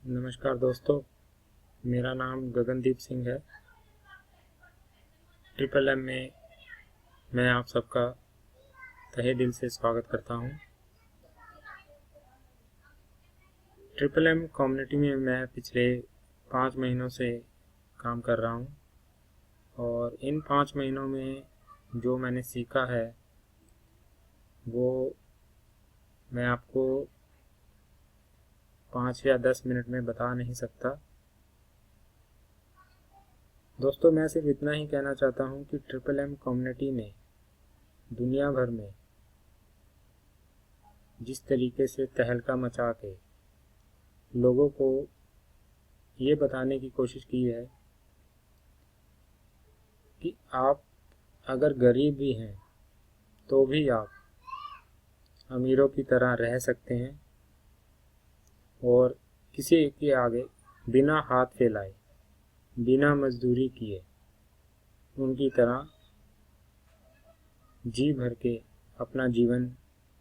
नमस्कार दोस्तों, मेरा नाम गगनदीप सिंह है। ट्रिपल एम में मैं आप सबका तहे दिल से स्वागत करता हूं। ट्रिपल एम कम्युनिटी में मैं पिछले 5 महीनों से काम कर रहा हूं और इन 5 महीनों में जो मैंने सीखा है वो मैं आपको 5 या 10 मिनट में बता नहीं सकता। दोस्तों, मैं सिर्फ इतना ही कहना चाहता हूं कि ट्रिपल एम कम्युनिटी ने दुनिया भर में जिस तरीके से तहलका मचा के लोगों को ये बताने की कोशिश की है कि आप अगर गरीब भी हैं तो भी आप अमीरों की तरह रह सकते हैं और किसी के आगे बिना हाथ फैलाए, बिना मजदूरी किए उनकी तरह जी भर के अपना जीवन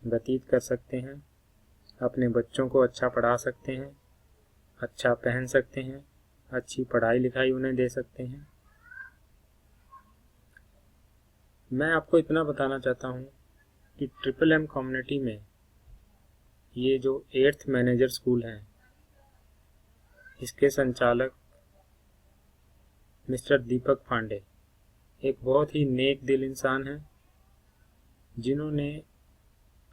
व्यतीत कर सकते हैं, अपने बच्चों को अच्छा पढ़ा सकते हैं, अच्छा पहन सकते हैं, अच्छी पढ़ाई लिखाई उन्हें दे सकते हैं। मैं आपको इतना बताना चाहता हूँ कि ट्रिपल एम कम्युनिटी में ये जो 8th मैनेजर स्कूल हैं, इसके संचालक मिस्टर दीपक पांडे एक बहुत ही नेक दिल इंसान हैं, जिन्होंने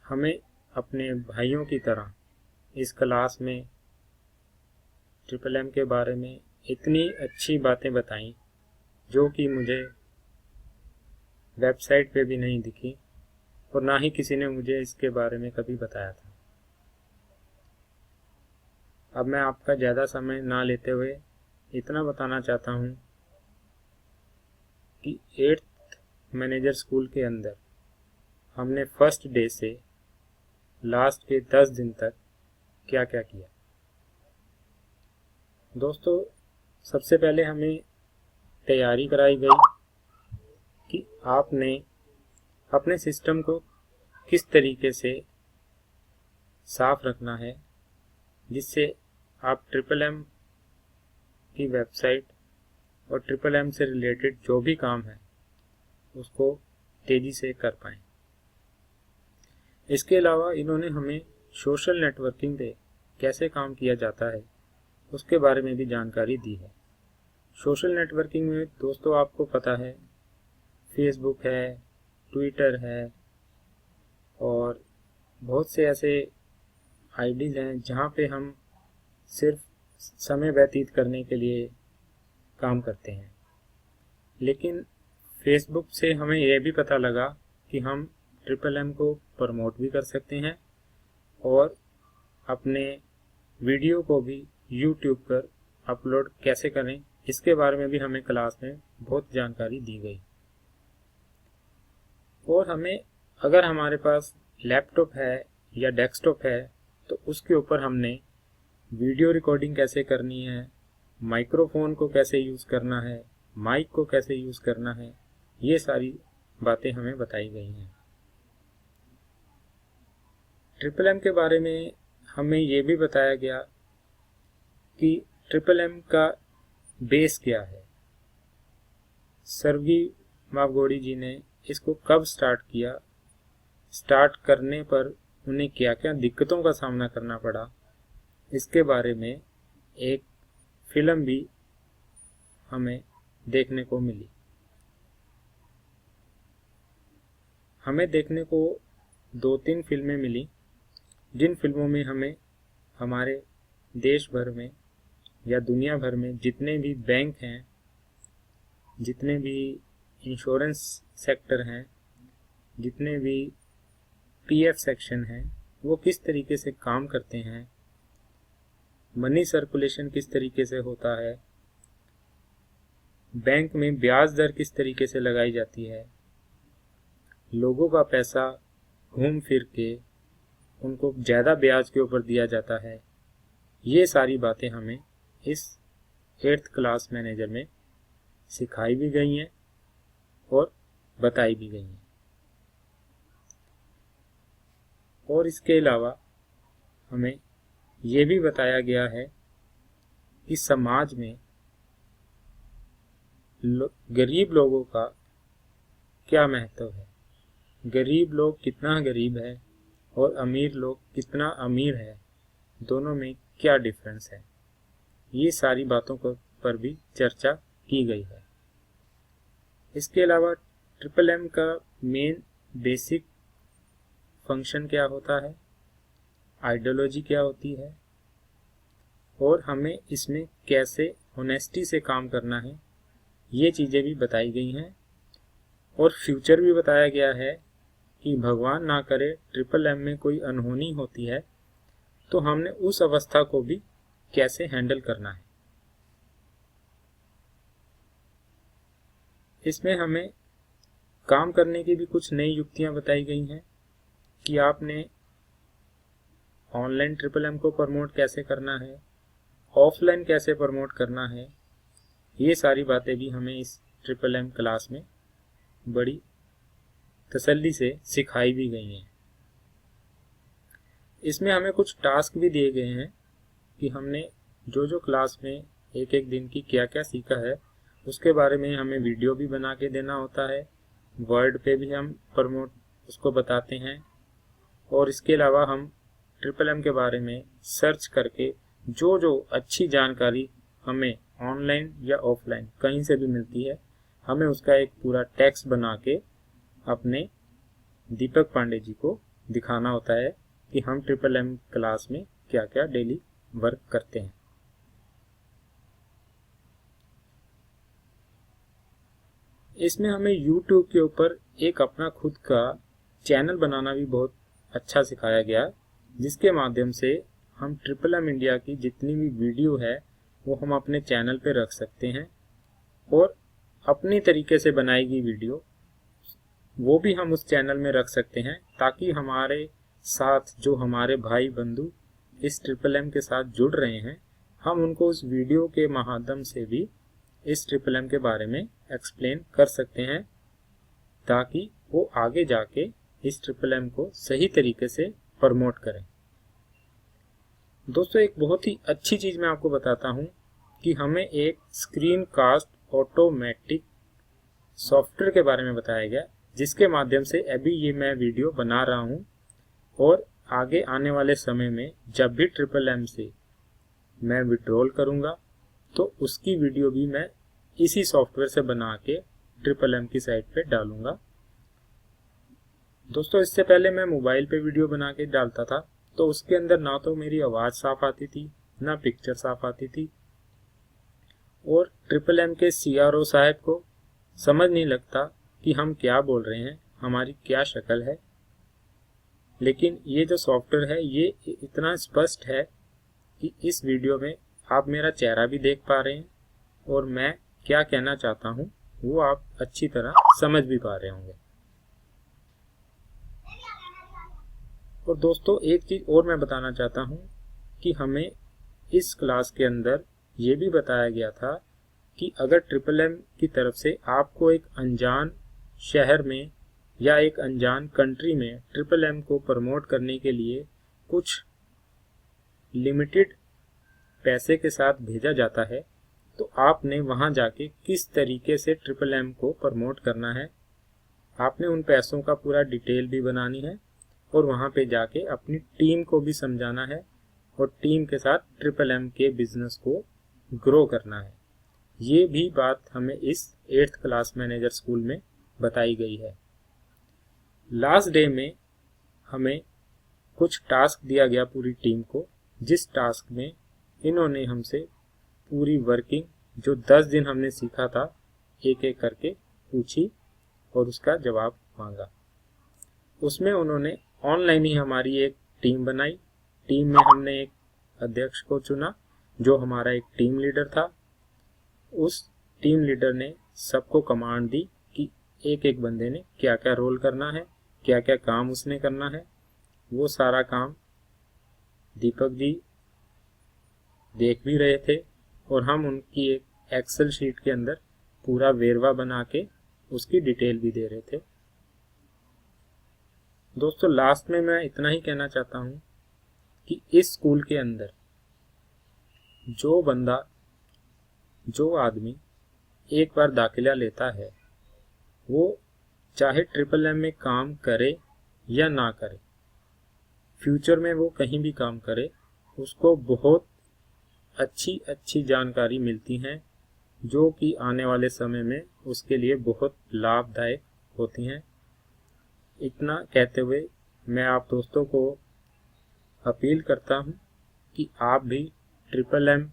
हमें अपने भाइयों की तरह इस क्लास में ट्रिपल एम के बारे में इतनी अच्छी बातें बताई जो कि मुझे वेबसाइट पे भी नहीं दिखी और ना ही किसी ने मुझे इसके बारे में कभी बताया था। अब मैं आपका ज़्यादा समय ना लेते हुए इतना बताना चाहता हूँ कि 8th मैनेजर स्कूल के अंदर हमने फर्स्ट डे से लास्ट के 10 दिन तक क्या क्या किया। दोस्तों, सबसे पहले हमें तैयारी कराई गई कि आपने अपने सिस्टम को किस तरीके से साफ रखना है जिससे आप ट्रिपल एम की वेबसाइट और ट्रिपल एम से रिलेटेड जो भी काम है उसको तेज़ी से कर पाएँ। इसके अलावा इन्होंने हमें सोशल नेटवर्किंग पे कैसे काम किया जाता है उसके बारे में भी जानकारी दी है। सोशल नेटवर्किंग में दोस्तों आपको पता है, फेसबुक है, ट्विटर है और बहुत से ऐसे आईडीज़ हैं जहाँ पे हम सिर्फ समय व्यतीत करने के लिए काम करते हैं। लेकिन फेसबुक से हमें यह भी पता लगा कि हम ट्रिपल एम को प्रमोट भी कर सकते हैं और अपने वीडियो को भी यूट्यूब पर अपलोड कैसे करें इसके बारे में भी हमें क्लास में बहुत जानकारी दी गई। और हमें अगर हमारे पास लैपटॉप है या डेस्कटॉप है तो उसके ऊपर हमने वीडियो रिकॉर्डिंग कैसे करनी है, माइक्रोफोन को कैसे यूज़ करना है, माइक को कैसे यूज़ करना है, ये सारी बातें हमें बताई गई हैं। ट्रिपल एम के बारे में हमें ये भी बताया गया कि ट्रिपल एम का बेस क्या है। सर्गी मावगोड़ी जी ने इसको कब स्टार्ट किया, स्टार्ट करने पर उन्हें क्या क्या दिक्कतों का सामना करना पड़ा, इसके बारे में एक फिल्म भी हमें देखने को मिली। हमें देखने को 2-3 फिल्में मिली जिन फिल्मों में हमें हमारे देश भर में या दुनिया भर में जितने भी बैंक हैं, जितने भी इंश्योरेंस सेक्टर हैं, जितने भी पीएफ सेक्शन हैं, वो किस तरीके से काम करते हैं, मनी सर्कुलेशन किस तरीके से होता है, बैंक में ब्याज दर किस तरीके से लगाई जाती है, लोगों का पैसा घूम फिर के उनको ज़्यादा ब्याज के ऊपर दिया जाता है। ये सारी बातें हमें इस 8th क्लास मैनेजर में सिखाई भी गई हैं और बताई भी गई हैं। और इसके अलावा हमें ये भी बताया गया है कि समाज में गरीब लोगों का क्या महत्व है, गरीब लोग कितना गरीब है और अमीर लोग कितना अमीर है, दोनों में क्या डिफरेंस है। ये सारी बातों पर भी चर्चा की गई है। इसके अलावा ट्रिपल एम का मेन बेसिक फंक्शन क्या होता है, आइडियोलॉजी क्या होती है और हमें इसमें कैसे ऑनेस्टी से काम करना है, ये चीज़ें भी बताई गई हैं। और फ्यूचर भी बताया गया है कि भगवान ना करे ट्रिपल एम में कोई अनहोनी होती है तो हमने उस अवस्था को भी कैसे हैंडल करना है। इसमें हमें काम करने की भी कुछ नई युक्तियां बताई गई हैं कि आपने ऑनलाइन ट्रिपल एम को प्रमोट कैसे करना है, ऑफलाइन कैसे प्रमोट करना है। ये सारी बातें भी हमें इस ट्रिपल एम क्लास में बड़ी तसल्ली से सिखाई भी गई हैं। इसमें हमें कुछ टास्क भी दिए गए हैं कि हमने जो क्लास में एक एक दिन की क्या क्या सीखा है उसके बारे में हमें वीडियो भी बना के देना होता है, वर्ड पे भी हम प्रमोट उसको बताते हैं। और इसके अलावा हम ट्रिपल एम के बारे में सर्च करके जो अच्छी जानकारी हमें ऑनलाइन या ऑफलाइन कहीं से भी मिलती है, हमें उसका एक पूरा टेक्स्ट बना के अपने दीपक पांडे जी को दिखाना होता है कि हम ट्रिपल एम क्लास में क्या क्या डेली वर्क करते हैं। इसमें हमें YouTube के ऊपर एक अपना खुद का चैनल बनाना भी बहुत अच्छा सिखाया गया, जिसके माध्यम से हम ट्रिपल एम इंडिया की जितनी भी वीडियो है वो हम अपने चैनल पे रख सकते हैं और अपनी तरीके से बनाई गई वीडियो वो भी हम उस चैनल में रख सकते हैं, ताकि हमारे साथ जो हमारे भाई बंधु इस ट्रिपल एम के साथ जुड़ रहे हैं, हम उनको उस वीडियो के माध्यम से भी इस ट्रिपल एम के बारे में एक्सप्लेन कर सकते हैं, ताकि वो आगे जाके इस ट्रिपल एम को सही तरीके से प्रमोट करें। दोस्तों, एक बहुत ही अच्छी चीज़ मैं आपको बताता हूँ कि हमें एक स्क्रीन कास्ट ऑटोमेटिक सॉफ्टवेयर के बारे में बताया गया, जिसके माध्यम से अभी ये मैं वीडियो बना रहा हूँ और आगे आने वाले समय में जब भी ट्रिपल एम से मैं विड्रॉल करूँगा तो उसकी वीडियो भी मैं इसी सॉफ्टवेयर से बना के ट्रिपल एम की साइट पे डालूंगा। दोस्तों, इससे पहले मैं मोबाइल पे वीडियो बना के डालता था तो उसके अंदर ना तो मेरी आवाज़ साफ आती थी ना पिक्चर साफ आती थी और ट्रिपल एम के CRO साहब को समझ नहीं लगता कि हम क्या बोल रहे हैं, हमारी क्या शक्ल है। लेकिन ये जो सॉफ्टवेयर है ये इतना स्पष्ट है कि इस वीडियो में आप मेरा चेहरा भी देख पा रहे हैं और मैं क्या कहना चाहता हूँ वो आप अच्छी तरह समझ भी पा रहे होंगे। और दोस्तों, एक चीज़ और मैं बताना चाहता हूँ कि हमें इस क्लास के अंदर ये भी बताया गया था कि अगर ट्रिपल एम की तरफ से आपको एक अनजान शहर में या एक अनजान कंट्री में ट्रिपल एम को प्रमोट करने के लिए कुछ लिमिटेड पैसे के साथ भेजा जाता है तो आपने वहां जाके किस तरीके से ट्रिपल एम को प्रमोट करना है, आपने उन पैसों का पूरा डिटेल भी बनानी है और वहां पे जाके अपनी टीम को भी समझाना है और टीम के साथ ट्रिपल एम के बिजनेस को ग्रो करना है। ये भी बात हमें इस 8th क्लास मैनेजर स्कूल में बताई गई है। लास्ट डे में हमें कुछ टास्क दिया गया पूरी टीम को, जिस टास्क में इन्होंने हमसे पूरी वर्किंग जो 10 दिन हमने सीखा था एक एक करके पूछी और उसका जवाब मांगा। उसमें उन्होंने ऑनलाइन ही हमारी एक टीम बनाई। टीम में हमने एक अध्यक्ष को चुना जो हमारा एक टीम लीडर था। उस टीम लीडर ने सबको कमांड दी कि एक एक बंदे ने क्या क्या रोल करना है, क्या क्या काम उसने करना है। वो सारा काम दीपक जी देख भी रहे थे और हम उनकी एक एक्सेल शीट के अंदर पूरा वेरवा बना के उसकी डिटेल भी दे रहे थे। दोस्तों, लास्ट में मैं इतना ही कहना चाहता हूँ कि इस स्कूल के अंदर जो बंदा जो आदमी एक बार दाखिला लेता है वो चाहे ट्रिपल एम में काम करे या ना करे, फ्यूचर में वो कहीं भी काम करे, उसको बहुत अच्छी अच्छी जानकारी मिलती हैं जो कि आने वाले समय में उसके लिए बहुत लाभदायक होती हैं। इतना कहते हुए मैं आप दोस्तों को अपील करता हूं कि आप भी ट्रिपल एम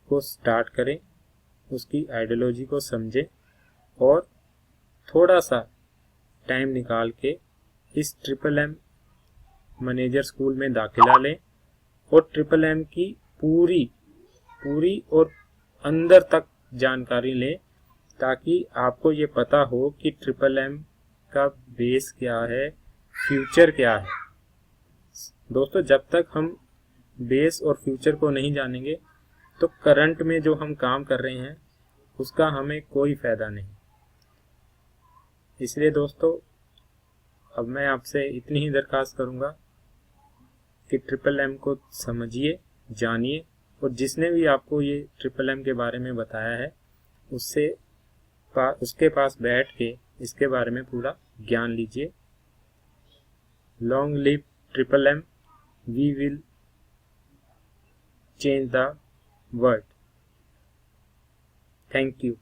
को स्टार्ट करें, उसकी आइडियोलॉजी को समझें और थोड़ा सा टाइम निकाल के इस ट्रिपल एम मैनेजर स्कूल में दाखिला लें और ट्रिपल एम की पूरी और अंदर तक जानकारी लें, ताकि आपको ये पता हो कि ट्रिपल एम का बेस क्या है, फ्यूचर क्या है। दोस्तों, जब तक हम बेस और फ्यूचर को नहीं जानेंगे तो करंट में जो हम काम कर रहे हैं उसका हमें कोई फायदा नहीं। इसलिए दोस्तों, अब मैं आपसे इतनी ही दरखास्त करूंगा कि ट्रिपल एम को समझिए, जानिए और जिसने भी आपको ये ट्रिपल एम के बारे में बताया है उसके पास बैठ के इसके बारे में पूरा ज्ञान लीजिए। Long live triple M, we will change the world. Thank you.